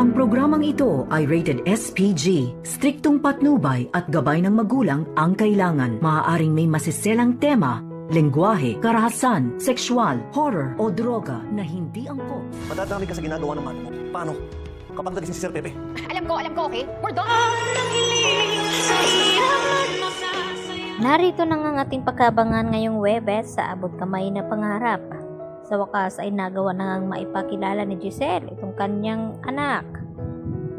Ang programang ito ay rated SPG. Striktong patnubay at gabay ng magulang ang kailangan. Maaaring may masiselang tema, lengguwahe, karahasan, sexual, horror o droga na hindi angkop. Matadami ka sa ginagawa ng mano mo. Paano? Kapag nagising si Sir Pepe. Alam ko, okay? We're done! Narito na nga ating pagkabangan ngayong Webes sa abot kamay na pangarap. Sa wakas ay nagawa na ngang maipakilala ni Giselle itong kanyang anak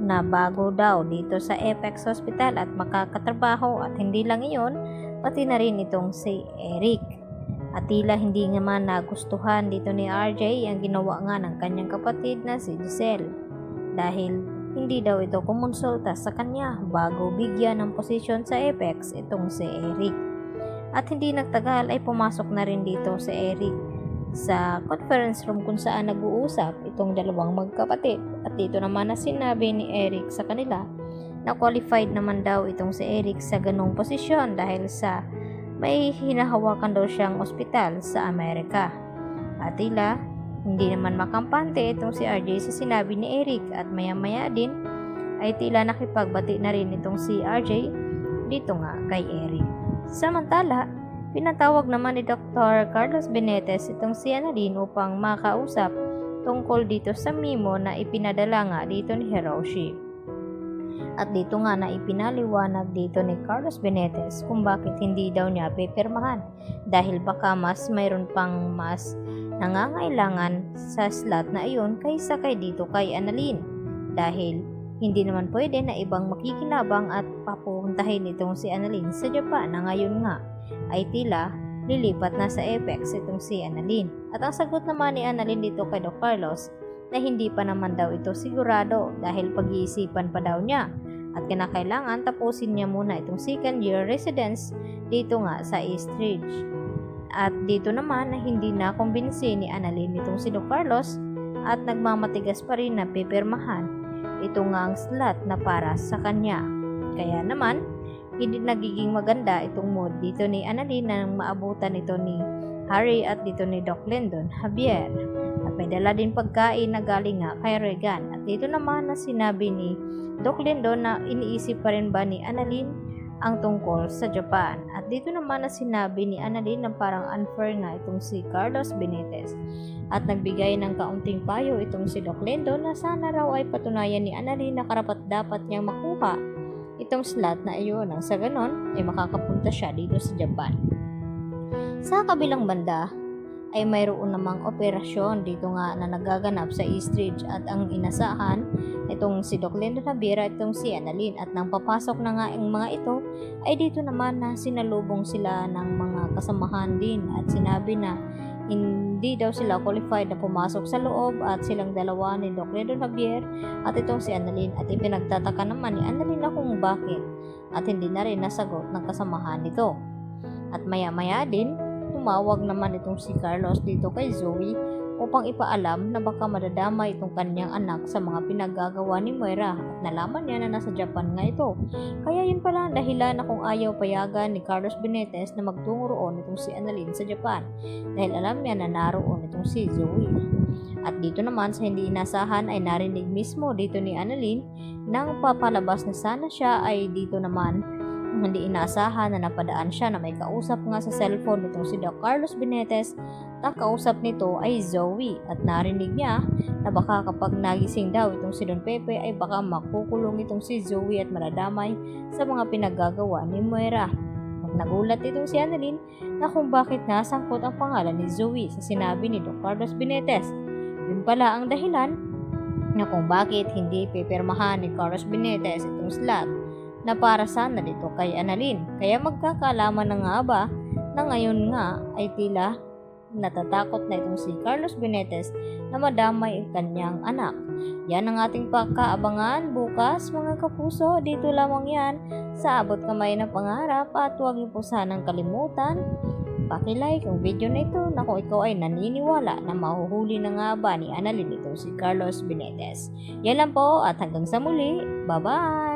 na bago daw dito sa Apex Hospital at makakatrabaho, at hindi lang iyon, pati na rin itong si Eric. At tila hindi naman nagustuhan dito ni RJ ang ginawa nga ng kanyang kapatid na si Giselle, dahil hindi daw ito kumonsulta sa kanya bago bigyan ng posisyon sa Apex itong si Eric. At hindi nagtagal ay pumasok na rin dito si Eric sa conference room kung saan nag-uusap itong dalawang magkapatid. At dito naman na sinabi ni Eric sa kanila na qualified naman daw itong si Eric sa ganong posisyon dahil sa may hinahawakan daw siyang ospital sa Amerika. At tila hindi naman makampante itong si RJ sa sinabi ni Eric, at maya-maya din ay tila nakipagbati na rin itong si RJ dito nga kay Eric. Samantala, pinatawag naman ni Dr. Carlos Benitez itong si Annalyn upang makausap tungkol dito sa memo na ipinadala nga dito ni Hiroshi. At dito nga na ipinaliwanag dito ni Carlos Benitez kung bakit hindi daw niya pipirmahan, dahil baka mas mayroon pang mas nangangailangan sa slot na iyon kaysa kay dito kay Annalyn, dahil hindi naman pwede na ibang makikinabang at papuntahin itong si Annalyn sa Japan na ngayon nga ay tila lilipat na sa Apex itong si Annalyn. At ang sagot naman ni Annalyn dito kay Doc Carlos na hindi pa naman daw ito sigurado dahil pag-iisipan pa daw niya at kinakailangan tapusin niya muna itong second year residence dito nga sa Eastridge. At dito naman na hindi na kumbinsi ni Annalyn itong si Doc Carlos at nagmamatigas pa rin na pipirmahan ito nga ang slot na para sa kanya. Kaya naman hindi nagiging maganda itong mood dito ni Annalyn nang maabutan ito ni Harry at dito ni Doc Lyndon Javier. At may dala din pagkain na galing nga kay Regan. At dito naman na sinabi ni Doc Lyndon na iniisip pa rin ba ni Annalyn ang tungkol sa Japan. At dito naman na sinabi ni Annalyn na parang unfair nga itong si Carlos Benitez. At nagbigay ng kaunting payo itong si Doc Lyndon na sana raw ay patunayan ni Annalyn na karapat dapat niyang makuha itong slot na iyon, nang sa ganon ay makakapunta siya dito sa Japan. Sa kabilang banda ay mayroon namang operasyon dito nga na nagaganap sa Eastridge, at ang inasahan itong si Doc Lyndon Javier itong si Annalyn, at nang papasok na nga ang mga ito ay dito naman na sinalubong sila ng mga kasamahan din at sinabi na hindi daw sila qualified na pumasok sa loob, at silang dalawa ni Doc Lyndon Javier at itong si Annalyn, at ipinagtataka naman ni Annalyn na kung bakit at hindi na rin nasagot ng kasamahan nito. At maya-maya din tumawag naman itong si Carlos dito kay Zoe upang ipaalam na baka madadamay itong kanyang anak sa mga pinagagawa ni Moira, at nalaman niya na nasa Japan nga ito. Kaya yun pala ang dahilan na kung ayaw payagan ni Carlos Benitez na magtungo roon itong si Annalyn sa Japan, dahil alam niya na naroon itong si Zoe. At dito naman sa hindi inasahan ay narinig mismo dito ni Annalyn nang papalabas na sana siya ay dito naman hindi inaasahan na napadaan siya na may kausap nga sa cellphone nitong si Doc Carlos Benitez. Ang kausap nito ay Zoe, at narinig niya na baka kapag nagising daw itong si Don Pepe ay baka makukulong itong si Zoe at maradamay sa mga pinagagawa ni Moira. At nagulat itong si Annalyn na kung bakit nasangkot ang pangalan ni Zoe sa sinabi ni Doc Carlos Benitez. Yun pala ang dahilan na kung bakit hindi pipirmahan ni Carlos Benitez itong slot na para sana dito kay Annalyn. Kaya magkakalaman na nga ba na ngayon nga ay tila natatakot na itong si Carlos Benitez na madamay ang kanyang anak. Yan ang ating pagkaabangan bukas mga kapuso. Dito lamang yan sa Abot Kamay na Pangarap, at huwag niyo po sanang kalimutan paki-like ang video na ito na kung ikaw ay naniniwala na mahuhuli na nga ba ni Annalyn itong si Carlos Benitez. Yan lang po, at hanggang sa muli. Bye-bye!